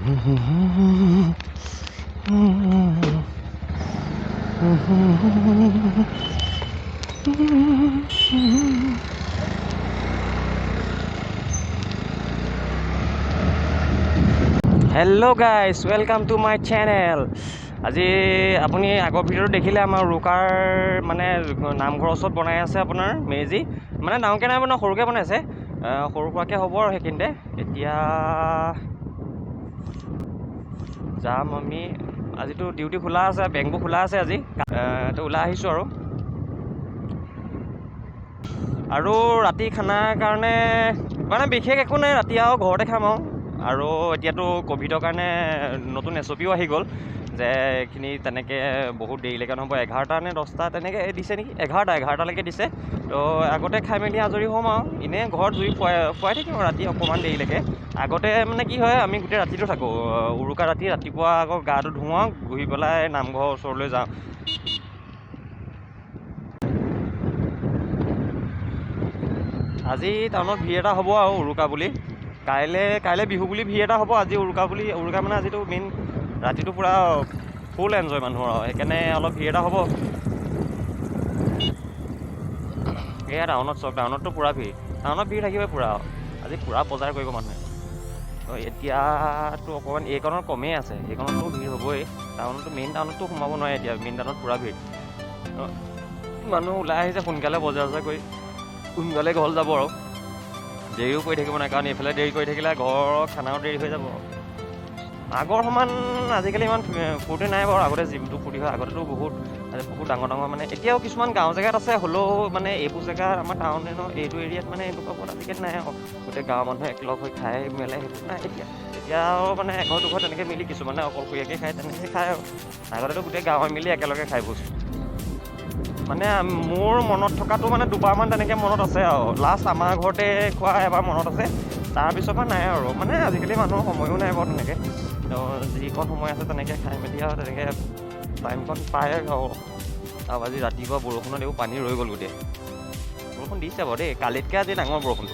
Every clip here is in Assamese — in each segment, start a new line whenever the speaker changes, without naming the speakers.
Hello guys, welcome to my channel. আজি আপুনি আগৰ ভিডিঅ'টো দেখিলে আমাৰ ৰুকাৰ মানে নামঘৰৰ ওচৰত বনাই আছে আপোনাৰ মেজি মানে ডাঙৰকৈ নাই বনাই সৰুকৈ বনাইছে সৰু সুৰাকৈ হ'ব আৰু সেইখিনিতে এতিয়া যাম আমি আজিতো ডিউটি খোলা আছে বেংকবোৰ খোলা আছে আজি তো ওলাই আহিছোঁ আৰু ৰাতি খানাৰ কাৰণে মানে বিশেষ একো নাই ৰাতি আৰু ঘৰতে খাম আৰু এতিয়াতো ক'ভিডৰ কাৰণে নতুন SOPও আহি গ'ল যে এইখিনি তেনেকৈ বহুত দেৰিলৈকে নহ'ব 11টা নে 10টা তেনেকৈ দিছে নেকি 11টালৈকে দিছে তো আগতে খাই মেলি আজৰি হ'ম আৰু এনেই ঘৰত জুই ফুৱাই থাকিম ৰাতি অকণমান দেৰিলৈকে আগতে মানে কি হয় আমি গোটেই ৰাতিটো থাকোঁ উৰুকা ৰাতিপুৱা আকৌ গাটো ধুওঁ ঘূৰি পেলাই নামঘৰৰ ওচৰলৈ যাওঁ আজি টাউনত ভিৰ এটা হ'ব আৰু উৰুকা বুলি কাইলৈ বিহু বুলি ভিৰ এটা হ'ব আজি উৰুকা মানে আজিতো মেইন ৰাতিটো পূৰা ফুল এনজয় মানুহৰ আৰু সেইকাৰণে অলপ ভিৰ এটা হ'ব এয়া টাউনততো পূৰা ভিৰ টাউনত ভিৰ থাকিবই পূৰা আজি পূৰা বজাৰ কৰিব মানুহে এতিয়াতো অকণমান এইকণত কমেই আছে এইকণততো ভিৰ হ'বই মেইন টাউনততো সোমাব নোৱাৰে এতিয়া মেইন টাউনত পূৰা ভিৰ মানুহ ওলাই আহিছে সোনকালে বজাৰ কৰি সোনকালে ঘৰ যাব আৰু দেৰিও কৰি থাকিব নাই কাৰণ এইফালে দেৰি কৰি থাকিলে ঘৰৰ খানাও দেৰি হৈ যাব আগৰ সমান আজিকালি ইমান ফূৰ্তি নাই বাৰু আগতে যিটো ফূৰ্তি হয় আগতেতো বহুত ডাঙৰ মানে এতিয়াও কিছুমান গাঁও জেগাত আছে হ'লেও মানে এইবোৰ জেগাত আমাৰ টাউন এইটো এৰিয়াত মানে এনেকুৱা বহুত আজিকালি নাই আৰু গোটেই গাঁৱৰ মানুহে একেলগ হৈ খাই মেলে সেইটো নাই এতিয়াও মানে এঘৰ দুঘৰ তেনেকৈ মিলি কিছুমানে অকলশৰীয়াকৈ খায় তেনেকৈ খায় আৰু আগতেতো গোটেই গাঁৱে মিলি একেলগে খাই বস্তু মানে মোৰ মনত থকাটো মানে দুবাৰমান তেনেকৈ মনত আছে আৰু লাষ্ট আমাৰ ঘৰতে খোৱা এবাৰ মনত আছে তাৰপিছৰ পৰা নাই আৰু মানে আজিকালি মানুহৰ সময়ো নাই বাৰু তেনেকৈ যিকণ সময় আছে তেনেকৈ খাই মেলি আৰু তেনেকৈ টাইমকণ পায় আৰু আজি ৰাতিপুৱা বৰষুণত এইবোৰ পানী ৰৈ গ'ল গোটেই বৰষুণ দিছে বাৰু দেই কালিতকৈ আজি ডাঙৰ বৰষুণ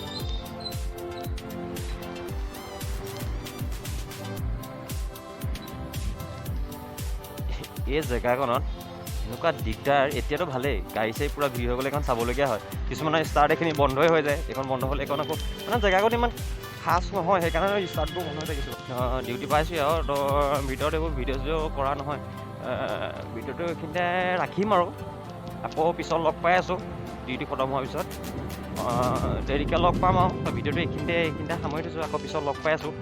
এই জেগাকণত এনেকুৱা দিগদাৰ এতিয়াতো ভালেই গাড়ী চাড়ী পূৰা ভিৰ হৈ গ'লে এইখন চাবলগীয়া হয় কিছুমানৰ ষ্টাৰ্ট এইখিনি বন্ধই হৈ যায় এইখন বন্ধ হ'লে এইখন আকৌ মানে জেগাকণ ইমান খাচ নহয় সেইকাৰণে ষ্টাৰ্টবোৰ বন্ধ হৈ থাকিছোঁ ডিউটি পাইছোঁ আৰু তো ভিতৰত এইবোৰ ভিডিঅ' কৰা নহয় ভিডিঅ'টো এইখিনিতে ৰাখিম আৰু আকৌ পিছত লগ পাই আছোঁ ডিউটি খতম হোৱাৰ পিছত দেৰিকৈ লগ পাম আৰু ভিডিঅ'টো এইখিনিতে সামৰি থৈছোঁ আকৌ পিছত লগ পাই আছোঁ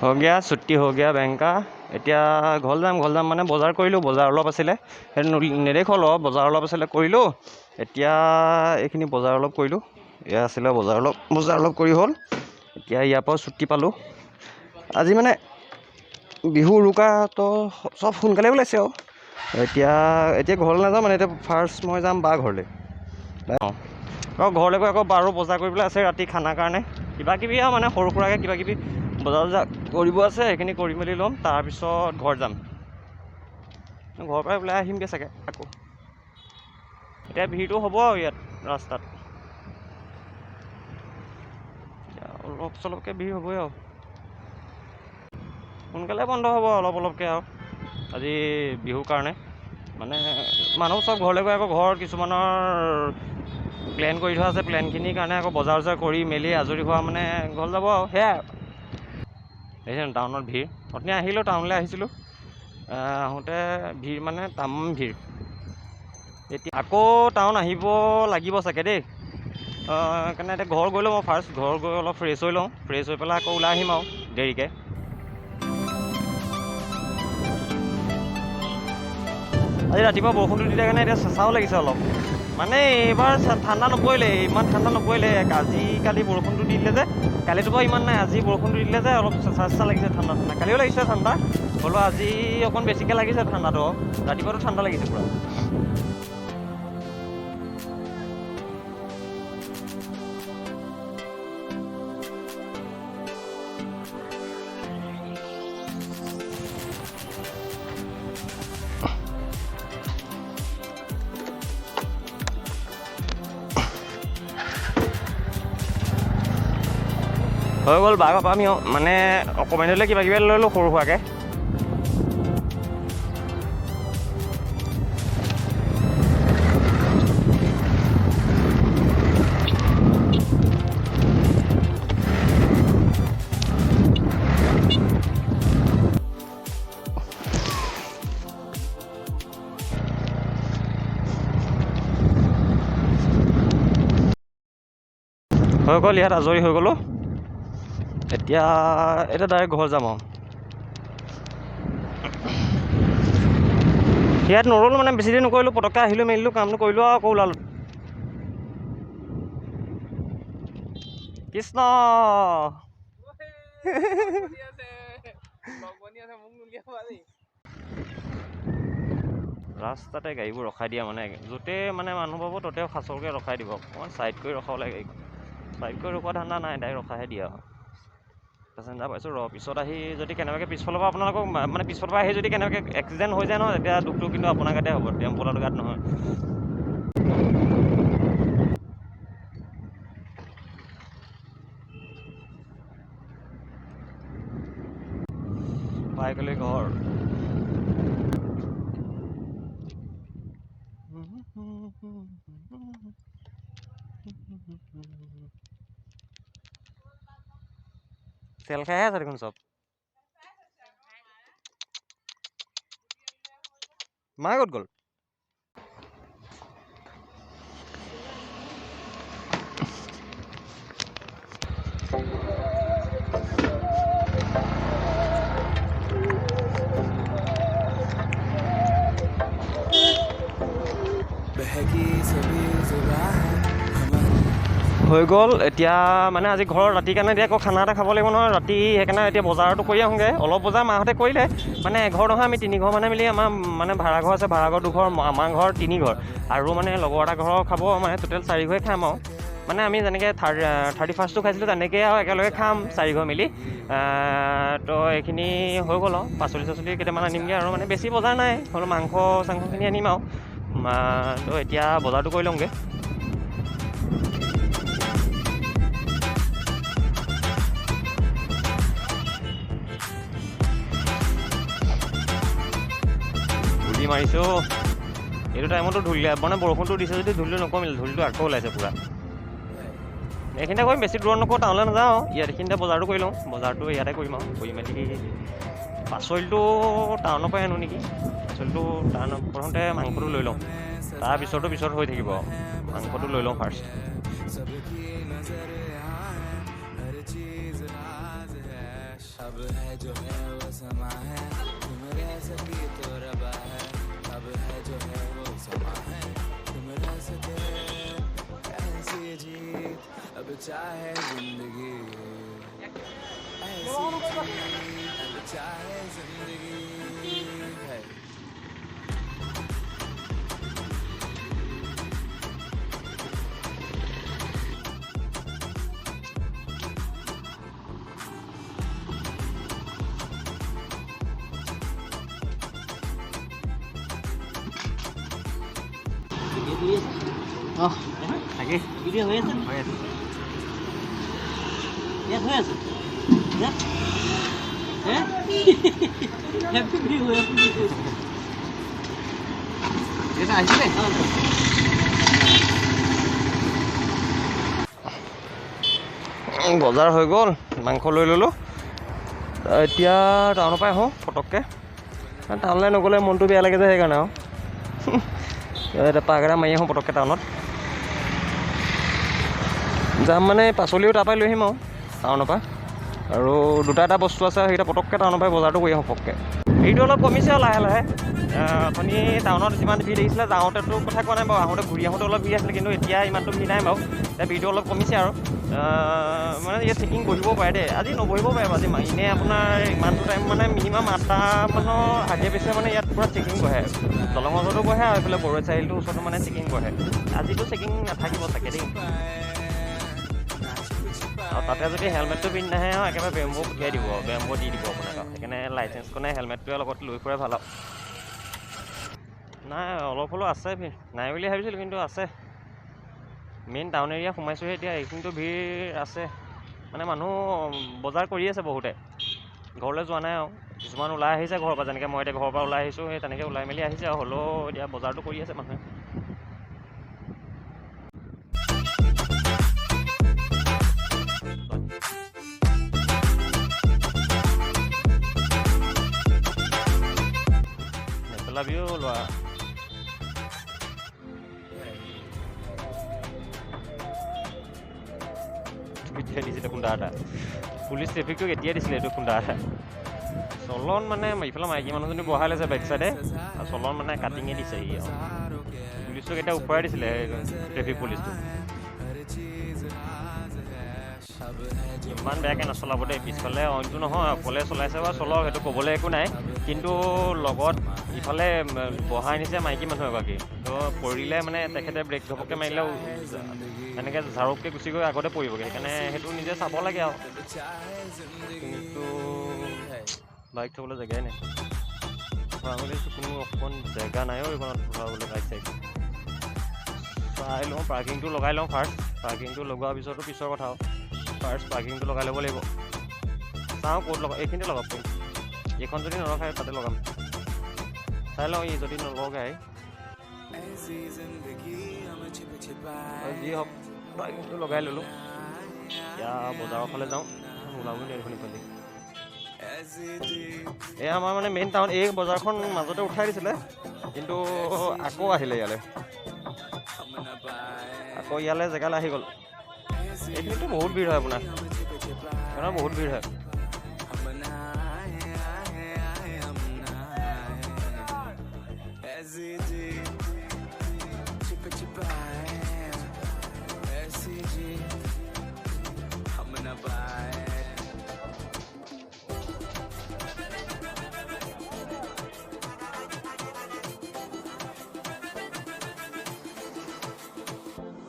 हो गया छुट्टी हो गया बैंक का এতিয়া ঘৰ যাম মানে বজাৰ কৰিলোঁ বজাৰ অলপ আছিলে সেইটো নেদেখো অলপ বজাৰ অলপ আছিলে কৰিলোঁ এতিয়া এইখিনি বজাৰ অলপ কৰিলোঁ এয়া আছিলে বজাৰ অলপ কৰি হ'ল এতিয়া ইয়াৰ পৰা ছুটি পালোঁ আজি মানে বিহু উৰুকা তো চব সোনকালে ওলাইছে আৰু এতিয়া ঘৰলৈ নাযাওঁ মানে এতিয়া ফাৰ্ষ্ট মই যাম বা ঘৰলৈ অঁ ঘৰলৈ গৈ আকৌ বাৰো বজাৰ কৰিবলৈ আছে ৰাতি খানাৰ কাৰণে কিবাকিবি আৰু মানে সৰু সুৰাকৈ কিবাকিবি বজাৰ কৰিব আছে সেইখিনি কৰি মেলি ল'ম তাৰপিছত ঘৰ যাম ঘৰৰ পৰাই ওলাই আহিমগৈ চাগে আকৌ এতিয়া ভিৰটো হ'ব আৰু ইয়াত ৰাস্তাত অলপ চলপকৈ ভিৰ হ'বই আৰু সোনকালে বন্ধ হ'ব অলপকৈ আৰু আজি বিহুৰ কাৰণে মানে মানুহ চব ঘৰলৈ গৈ আকৌ ঘৰ কিছুমানৰ প্লেন কৰি থোৱা আছে প্লেনখিনিৰ কাৰণে আকৌ বজাৰ কৰি মেলি আজৰি হোৱা মানে ঘৰ যাব আৰু সেয়াই দেখিছে টাউনত ভিৰ অথনি আহিলোঁ টাউনলৈ আহিছিলোঁ আহোঁতে ভিৰ মানে তামাম ভিৰ এতিয়া আকৌ টাউন আহিব লাগিব চাগে দেই সেইকাৰণে এতিয়া ঘৰ গৈ লওঁ মই ফাৰ্ষ্ট ঘৰ গৈ অলপ ফ্ৰেছ হৈ লওঁ ফ্ৰেছ হৈ পেলাই আকৌ ওলাই আহিম আৰু দেৰিকৈ আজি ৰাতিপুৱা বৰষুণটো দিলে কাৰণে এতিয়া চেঁচাও লাগিছে অলপ মানে এইবাৰ ঠাণ্ডা নপৰিলে ইমান ঠাণ্ডা নপৰিলে কালি বৰষুণটো দি দিলে যে কালিতো বাৰু ইমান নাই আজি বৰষুণটো দিলে যে অলপ চেঁচা লাগিছে ঠাণ্ডা কালিও লাগিছে ঠাণ্ডা হ'লেও আজি অকণ বেছিকৈ লাগিছে ঠাণ্ডাটো ৰাতিপুৱাটো ঠাণ্ডা লাগিছে পূৰা হৈ গ'ল বাঘৰ পৰা আমি মানে অকণমানিলৈ কিবা কিবি ল'লোঁ সৰু সুৰাকৈ। হৈ গ'ল ইয়াত আজৰি হৈ গ'লোঁ। এতিয়া ডাইৰেক্ট ঘৰ যাম আৰু। ইয়াত নৰলোঁ মানে বেছি দেৰি নকৰিলোঁ, পটককৈ আহিলোঁ মেলিলোঁ কামটো কৰিলোঁ আৰু আকৌ ওলালোঁ। কৃষ্ণ ৰাস্তাতে গাড়ীবোৰ ৰখাই দিয়া মানে য'তে মানে মানুহ পাব ত'তে সাঁচৰকৈ ৰখাই দিব। অকণমান ছাইড কৰি ৰখাব লাগে গাড়ীখন। ছাইড কৰি ৰখোৱা ধান্দা নাই, ডাইৰেক্ট ৰখাইহে দিয়া আৰু। পেচেঞ্জাৰ পাইছোঁ পিছত আহি যদি কেনেবাকৈ পিছফালৰ পৰা আপোনালোকক মানে পিছফালৰ পৰা আহি যদি কেনেবাকৈ এক্সিডেণ্ট হৈ যায় নহয়, তেতিয়া দুখটো কিন্তু আপোনাৰ গাতে হ'ব, টেম্পোৱালাৰ গাত নহয়। পাই গ'লে ঘৰ। তেল খাইহে আছে দেখোন চব। মা ক'ত গ'ল? হৈ গ'ল এতিয়া মানে আজি ঘৰৰ ৰাতিৰ কাৰণে এতিয়া আকৌ খানা এটা খাব লাগিব নহয় ৰাতি, সেইকাৰণে এতিয়া বজাৰটো কৰি আহোঁগৈ। অলপ বজাৰ মাহঁতে কৰিলে, মানে এঘৰ নহয় আমি 3 ঘৰ মানে মিলি আমাৰ মানে ভাড়া ঘৰ আছে, ভাড়া ঘৰ 2 ঘৰ, আমাৰ ঘৰ 3 ঘৰ আৰু মানে লগৰ এটা ঘৰৰ খাব, মানে টোটেল 4 ঘৰে খাম আৰু। মানে আমি যেনেকৈ 31st খাইছিলোঁ তেনেকৈ আৰু একেলগে খাম 4 ঘৰ মিলি। তো এইখিনি হৈ গ'ল আৰু পাচলি চাচলি কেইটামান আনিমগৈ আৰু, মানে বেছি বজাৰ নাই, হ'লেও চাংসখিনি আনিম আৰু। তো এতিয়া বজাৰটো কৰি লওঁগৈ। ধূলি মাৰিছোঁ এইটো টাইমতো মানে বৰষুণটো দিছে যদি ধূলিটো নকমিল, ধূলিটো আকৌ ওলাইছে পূৰা। এইখিনিতে কৰিম, বেছি দূৰত নকৰোঁ, টাউনলৈ নাযাওঁ, ইয়াত এইখিনিতে বজাৰটো কৰি লওঁ। বজাৰটো ইয়াতে কৰিম আৰু কৰি মেলি পাচলিটো টাউনৰ পৰাই আনো নেকি। পাচলিটো প্ৰথমতে মাংসটো লৈ লওঁ, তাৰপিছতো পিছত হৈ থাকিব আৰু। মাংসটো লৈ লওঁ ফাৰ্ষ্ট। चाहे जिंदगी चाहे जिंदगी है। তাকে ভিডিঅ' হৈ আছে হৈ আছে ইয়াত হৈ আছে ইয়াত বজাৰ হৈ গ'ল, মাংস লৈ ল'লোঁ। এতিয়া টাউনৰ পৰাই আহোঁ পটককৈ, টাউনলৈ নগ'লে মনটো বেয়া লাগে যে সেইকাৰণে আৰু। এতিয়া পাক এটা মাৰি আহোঁ পটককৈ টাউনত যাম, মানে পাচলিও তাৰপৰাই লৈ আহিম আৰু টাউনৰ পৰা। আৰু 2টা বস্তু আছে, সেইকেইটা পটককৈ টাউনৰ পৰাই বজাৰটো কৰি আহোঁ পটককৈ। ভিৰটো অলপ কমিছে আৰু লাহে লাহে। আপুনি টাউনত যিমান ভিৰ দেখিছিলে যাওঁতেতো কথা কোৱা নাই বাৰু, আহোঁতে ঘূৰি আহোঁতে অলপ ভিৰ আছিলে, কিন্তু এতিয়া ইমানটো ভিৰ নাই বাৰু। এতিয়া ভিৰটো অলপ কমিছে আৰু। মানে ইয়াত চেকিং বহিবও পাৰে দেই, আজি নবহিবও পাৰে আজি এনেই আপোনাৰ ইমানটো টাইম মানে মিনিমাম 8টা মানৰ আগে পিছে মানে ইয়াত পূৰা চেকিং বহে। দলং ওচৰতো বহে আৰু এইফালে বড়ো চাৰিআলিটোৰ ওচৰতো মানে চেকিং বহে। আজিতো চেকিং নাথাকিব চাগে দেই। আৰু তাতে যদি হেলমেটটো পিন্ধি নাহে আৰু একেবাৰে বেম্বো পঠিয়াই দিব, বেম্বো দি দিব আপোনাক। সেইকাৰণে লাইচেঞ্চখনে হেলমেটটোৱে লগত লৈ ফুৰাই ভাল আৰু। নাই অলপ হ'লেও আছে ভিৰ, নাই বুলি ভাবিছিলোঁ কিন্তু আছে। মেইন টাউন এৰিয়া সোমাইছোঁহে এতিয়া, এইখিনিতো ভিৰ আছে। মানে মানুহ বজাৰ কৰি আছে বহুতে, ঘৰলৈ যোৱা নাই আৰু কিছুমান ওলাই আহিছে ঘৰৰ পৰা, যেনেকৈ মই এতিয়া ঘৰৰ পৰা ওলাই আহিছোঁ সেই তেনেকৈ ওলাই মেলি আহিছে আৰু, হ'লেও এতিয়া বজাৰটো কৰি আছে মানুহে। নেপেলাবিও লোৱা এতিয়া দিছিলে খুন্দা এটা, পুলিচ ট্ৰেফিকটোক এতিয়া দিছিলে এইটো খুন্দা এটা। চলন মানে ইফালে মাইকী মানুহজনী বহাই লৈছে বেক চাইডে, আৰু চলন মানে কাটিঙে দিছে সি আৰু পুলিচটোক এতিয়া ওপৰাই দিছিলে ট্ৰেফিক পুলিচটো। ইমান বেয়াকৈ নচলাব দেই, পিছফালে অইনটো নহয় অকলে চলাইছে বা চলক, সেইটো ক'বলৈ একো নাই, কিন্তু লগত ইফালে বহাই নিছে মাইকী মানুহ এগৰাকী, তো পৰিলে মানে তেখেতে ব্ৰেক ঘপককৈ মাৰিলে এনেকৈ ঝাৰুককৈ গুচি গৈ আগতে পৰিবগৈ, সেইকাৰণে সেইটো নিজে চাব লাগে আৰু। কিন্তু বাইক থ'বলৈ জেগাই নাই, ভৰাঙুলিতো কোনো অকণ জেগা নাইও এইখনত ভৰাবলৈ বাইক চাইক। চাই লওঁ, পাৰ্কিংটো লগাই লওঁ ফাৰ্ষ্ট, পাৰ্কিংটো লগোৱাৰ পিছতো পিছৰ কথা আৰু, ফাৰ্ষ্ট পাৰ্কিংটো লগাই ল'ব লাগিব। চাওঁ ক'ত লগাম, এইখিনিতে লগাব পাৰিম, এইখন যদি নলগাই তাতে লগাম, চাই লওঁ ই যদি নলগাই যি হওক পাৰ্কিংটো লগাই ল'লোঁ। এতিয়া বজাৰৰ ফালে যাওঁ, ওলাব নোৱাৰি দেখোন ইফালে। এই আমাৰ মানে মেইন টাউন, এই বজাৰখন মাজতে উঠাই দিছিলে, কিন্তু আকৌ আহিলে ইয়ালৈ, আকৌ ইয়ালৈ জেগালৈ আহি গ'ল। এইখিনিতো বহুত ভিৰ হয় আপোনাৰ, বহুত ভিৰ হয়।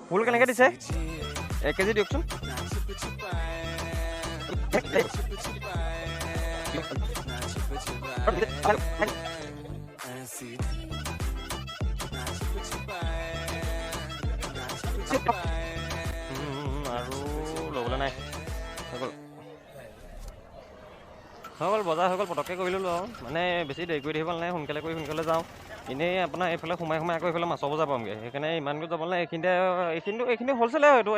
ফুল কেনেকৈ দিছে? 1 কেজি দিয়কচোন। আৰু ল'বলৈ নাই, হৈ গ'ল বজাৰ হৈ গ'ল, পটককৈ কৰি ল'লোঁ আৰু, মানে বেছি দেৰি কৰি থাকিব নালাগে, সোনকালে কৰি সোনকালে যাওঁ। এনেই আপোনাৰ এইফালে সোমাই আকৌ এইফালে মাছৰ বজাৰ পামগৈ, সেইকাৰণে ইমানকৈ যাব নালাগে। এইখিনি হ'লচেলে হয়তো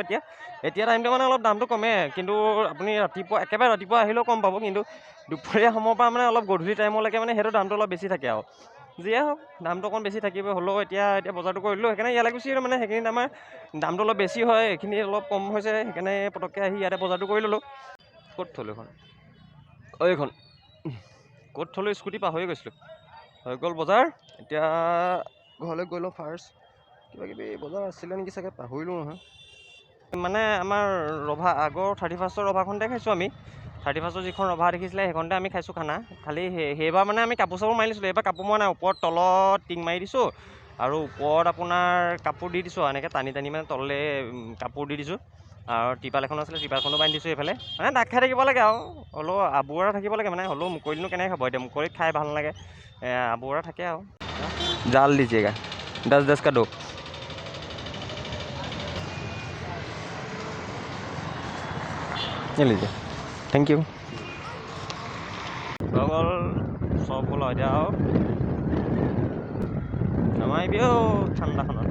এতিয়া টাইমটো মানে অলপ দামটো কমে, কিন্তু আপুনি একেবাৰে ৰাতিপুৱা আহিলেও কম পাব, কিন্তু দুপৰীয়া সময়ৰ পৰা মানে অলপ গধূলি টাইমলৈকে মানে সেইটো দামটো অলপ বেছি থাকে আৰু। যিয়ে হওক দামটো অকণ বেছি থাকিব, হ'লেও এতিয়া বজাৰটো কৰি দিলোঁ, সেইকাৰণে ইয়ালৈ গুচি আহিলোঁ, মানে সেইখিনিত আমাৰ দামটো অলপ বেছি হয়, এইখিনি অলপ কম হৈছে, সেইকাৰণে পটককৈ আহি ইয়াতে বজাৰটো কৰি ল'লোঁ। ক'ত থ'লোঁ এইখন? এইখন ক'ত থ'লোঁ, স্কুটি পাহৰি গৈছিলোঁ। হৈ গ'ল বজাৰ, এতিয়া ঘৰলৈ গৈ লওঁ ফাৰ্ষ্ট। কিবাকিবি বজাৰ আছিলে নেকি চাগে, পাহৰিলোঁ নহয়। মানে আমাৰ ৰভা আগৰ 31ৰ ৰভাখনতে খাইছোঁ আমি, 31ৰ যিখন ৰভা দেখিছিলে সেইখনতে আমি খাইছোঁ খানা। খালি সেইবাৰ মানে আমি কাপোৰ চাপোৰ মাৰি দিছিলোঁ, এইবাৰ কাপোৰ মৰা নাই, ওপৰত তলত টিং মাৰি দিছোঁ, আৰু ওপৰত আপোনাৰ কাপোৰ দি দিছোঁ, এনেকৈ টানি মানে তললৈ কাপোৰ দি দিছোঁ, আৰু ত্ৰিপাল এখন আছিলে, ত্ৰিপালখনো বান্ধি দিছোঁ এইফালে, মানে ডাক খাই থাকিব লাগে আৰু, হ'লেও আবোৰা থাকিব লাগে, মানে হ'লেও মুকলিনো কেনেকৈ খাব, এতিয়া মুকলিত খাই ভাল নালাগে, আবোৰা থাকে আৰু। জাল দিজিয়েগা 10-10 का 2। लीजिए, थैंक यू। গ'ল চব হ'ল এতিয়া আৰু নামাৰিবিও ঠাণ্ডাখনত,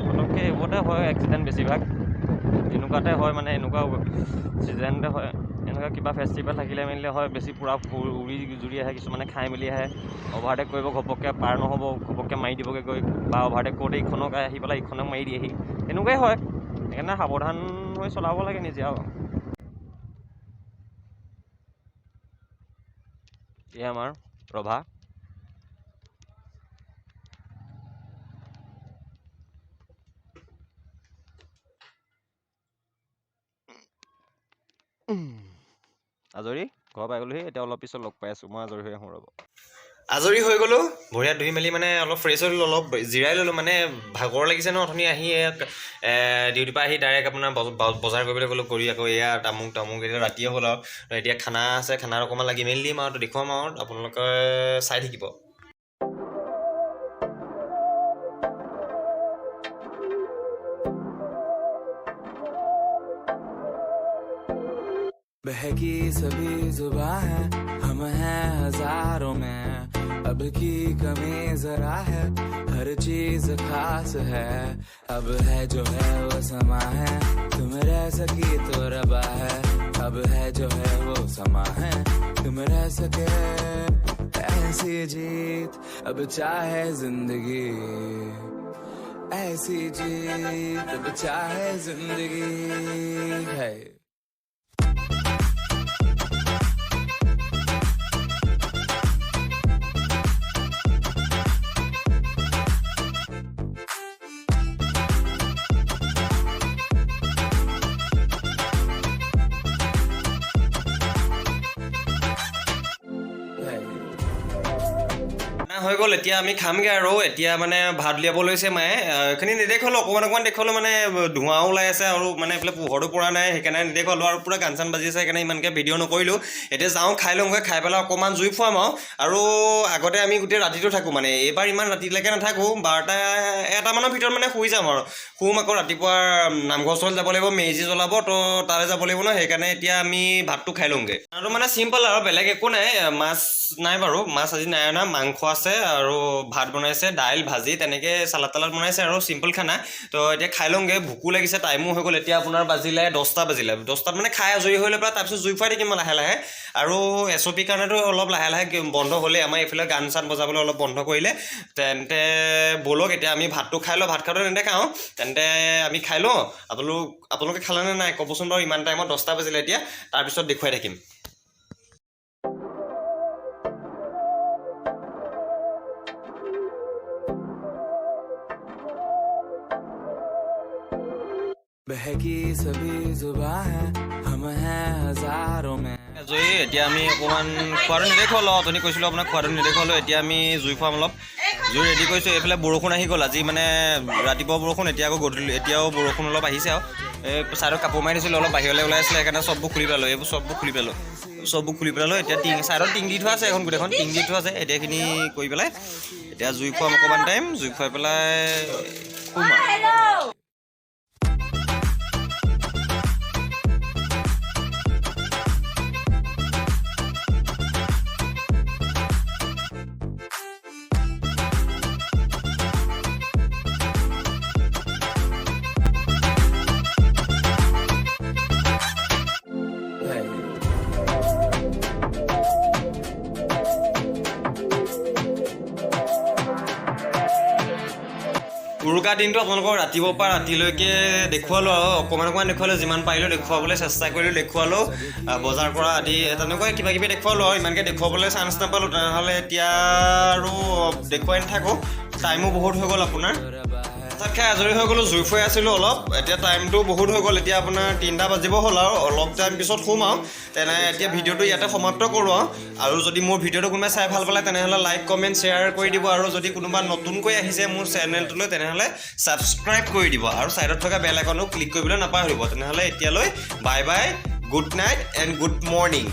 পটককৈ এইবোৰতে হয় এক্সিডেণ্ট বেছিভাগ, এনেকুৱাতে হয়, মানে এনেকুৱা ছিজনতে হয়, এনেকুৱা কিবা ফেষ্টিভেল থাকিলে মেলিলে হয়, বেছি পূৰা উৰি জুৰি আহে, কিছুমানে খাই মেলি আহে, অভাৰটেক কৰিব ঘপককৈ পাৰ নহ'ব, ঘপককৈ মাৰি দিবগৈ গৈ, বা অভাৰটেক কৰোঁতে ইখনক আহি পেলাই ইখনক মাৰি দিয়েহি, এনেকুৱাই হয়, সেইকাৰণে সাৱধান হৈ চলাব লাগে নিজে আৰু। এয়া আমাৰ ৰভা, আজৰি ঘৰ পাই গ'লোহি, এতিয়া অলপ পিছত লগ পাই আছোঁ, মই আজৰি হৈ আহোঁ ৰ'ব। আজৰি হৈ গ'লোঁ, ভৰিয়াত ধুই মেলি মানে অলপ ফ্ৰেছ হৈ ল'লোঁ, অলপ জিৰাই ল'লোঁ, মানে ভাগৰ লাগিছে ন, অথনি আহি ডিউটিৰ পৰা আহি ডাইৰেক্ট আপোনাৰ বজাৰ কৰিবলৈ গ'লোঁ, কৰি আকৌ এয়া তামুক এতিয়া ৰাতিয়ে হ'ল আৰু, এতিয়া খানা আছে, খানাত অকণমান লাগি মেলি দিম আৰু, দেখুৱাম আৰু আপোনালোকে চাই থাকিব।
बहकी सभी जुबां है हम हैं हजारों में अब की कमी जरा है हर चीज खास है अब है जो है वो समा है तुम रह सकी तो रबा है अब है जो है वो समा है तुम रह सके ऐसी जीत अब चाहे जिंदगी ऐसी जीत अब चाहे जिंदगी है
হৈ গ'ল এতিয়া আমি খামগে আৰু এতিয়া মানে ভাত উলিয়াব লৈছে মায়ে এইখিনি নেদেখালোঁ অকণমান দেখালোঁ মানে ধোঁৱাও ওলাই আছে আৰু মানে এইফালে পোহৰটো পৰা নাই সেইকাৰণে নেদেখালোঁ আৰু পূৰা গান চান বাজি আছে সেইকাৰণে ইমানকৈ ভিডিঅ' নকৰিলোঁ এতিয়া যাওঁ খাই লওঁগৈ খাই পেলাই অকণমান জুই ফুৱাম আৰু আগতে আমি গোটেই ৰাতিটো থাকোঁ মানে এইবাৰ ইমান ৰাতিলৈকে নাথাকোঁ 12-1টামানৰ ভিতৰত মানে শুই যাম আৰু শুম আকৌ ৰাতিপুৱা নামঘৰ ওচৰলৈ যাব লাগিব মেজি জ্বলাব তো তালৈ যাব লাগিব ন সেইকাৰণে এতিয়া আমি ভাতটো খাই লওঁগৈ আৰু মানে চিম্পল আৰু বেলেগ একো নাই মাছ নাই বাৰু মাছ আজি নাই অনা মাংস আছে আৰু ভাত বনাইছে দাইল ভাজি তেনেকৈ চালাড তালাড বনাইছে আৰু চিম্পল খানা তো এতিয়া খাই লওঁগৈ ভোকো লাগিছে টাইমো হৈ গ'ল এতিয়া আপোনাৰ বাজিলে 10টা বাজিলে 10টাত মানে খাই আজৰি হৈ লৈ পেলাই তাৰপিছত জুই ফুৱাই থাকিম লাহে লাহে আৰু SOP কাৰণেতো অলপ লাহে লাহে বন্ধ হ'লে আমাৰ এইফালে গান চান বজাবলৈ অলপ বন্ধ কৰিলে তেন্তে ব'লক এতিয়া আমি ভাতটো খাই লওঁ ভাত খাওঁতে নেদেখাওঁ তেন্তে আমি খাই লওঁ আপোনালোকে খালেনে নাই ক'বচোন বাৰু ইমান টাইমত 10টা বাজিলে এতিয়া তাৰপিছত দেখুৱাই থাকিম
बहकी सभी जुबां है हम हैं हजारों में
জুই এতিয়া আমি অকণমান খোৱাটো নেদেখুৱালোঁ অথনি কৈছিলোঁ আপোনাক খোৱাটো নেদেখুৱালোঁ এতিয়া আমি জুই খুৱাম অলপ জুই ৰেডি কৰিছোঁ এইফালে বৰষুণ আহি গ'ল আজি মানে ৰাতিপুৱা বৰষুণ এতিয়া আকৌ গধূলি এতিয়াও বৰষুণ অলপ আহিছে আৰু এই ছাইডত কাপোৰ মাৰি দিছিলোঁ অলপ বাহিৰলৈ ওলাই আছিলে সেইকাৰণে চববোৰ খুলি পেলালোঁ এইবোৰ চববোৰ খুলি পেলালোঁ এতিয়া ছাইডত টিং দি থোৱা আছে এখন গোটেইখন টিং দি থোৱা আছে এতিয়া এইখিনি কৰি পেলাই এতিয়া জুই খুৱাম অকণমান টাইম জুই খুৱাই পেলাই শুম আৰু উৰুকা দিনটো আপোনালোকক ৰাতিপুৱাৰ পৰা ৰাতিলৈকে দেখুৱালোঁ আৰু অকণমান দেখুৱালোঁ যিমান পাৰিলোঁ দেখুৱাবলৈ চেষ্টা কৰিলোঁ দেখুৱালোঁ বজাৰ কৰা আদি তেনেকৈ কিবা কিবি দেখুৱালোঁ আৰু ইমানকৈ দেখুৱাবলৈ চান্স নাপালোঁ তেনেহ'লে এতিয়া আৰু দেখুৱাই নাথাকোঁ টাইমো বহুত হৈ গ'ল আপোনাৰ ভাত খাই আজৰি হৈ গ'লোঁ জুই ফুৱাই আছিলোঁ অলপ এতিয়া টাইমটো বহুত হৈ গ'ল এতিয়া আপোনাৰ 3টা বাজিব হ'ল আৰু অলপ টাইম পিছত শুম আৰু তেনে এতিয়া ভিডিঅ'টো ইয়াতে সমাপ্ত কৰোঁ আৰু যদি মোৰ ভিডিঅ'টো কোনোবাই চাই ভাল পালে তেনেহ'লে লাইক কমেণ্ট শ্বেয়াৰ কৰি দিব আৰু যদি কোনোবা নতুনকৈ আহিছে মোৰ চেনেলটোলৈ তেনেহ'লে ছাবস্ক্ৰাইব কৰি দিব আৰু ছাইডত থকা বেল আইকনটো ক্লিক কৰিবলৈ নাপাহৰিব তেনেহ'লে এতিয়ালৈ bye bye good night and good morning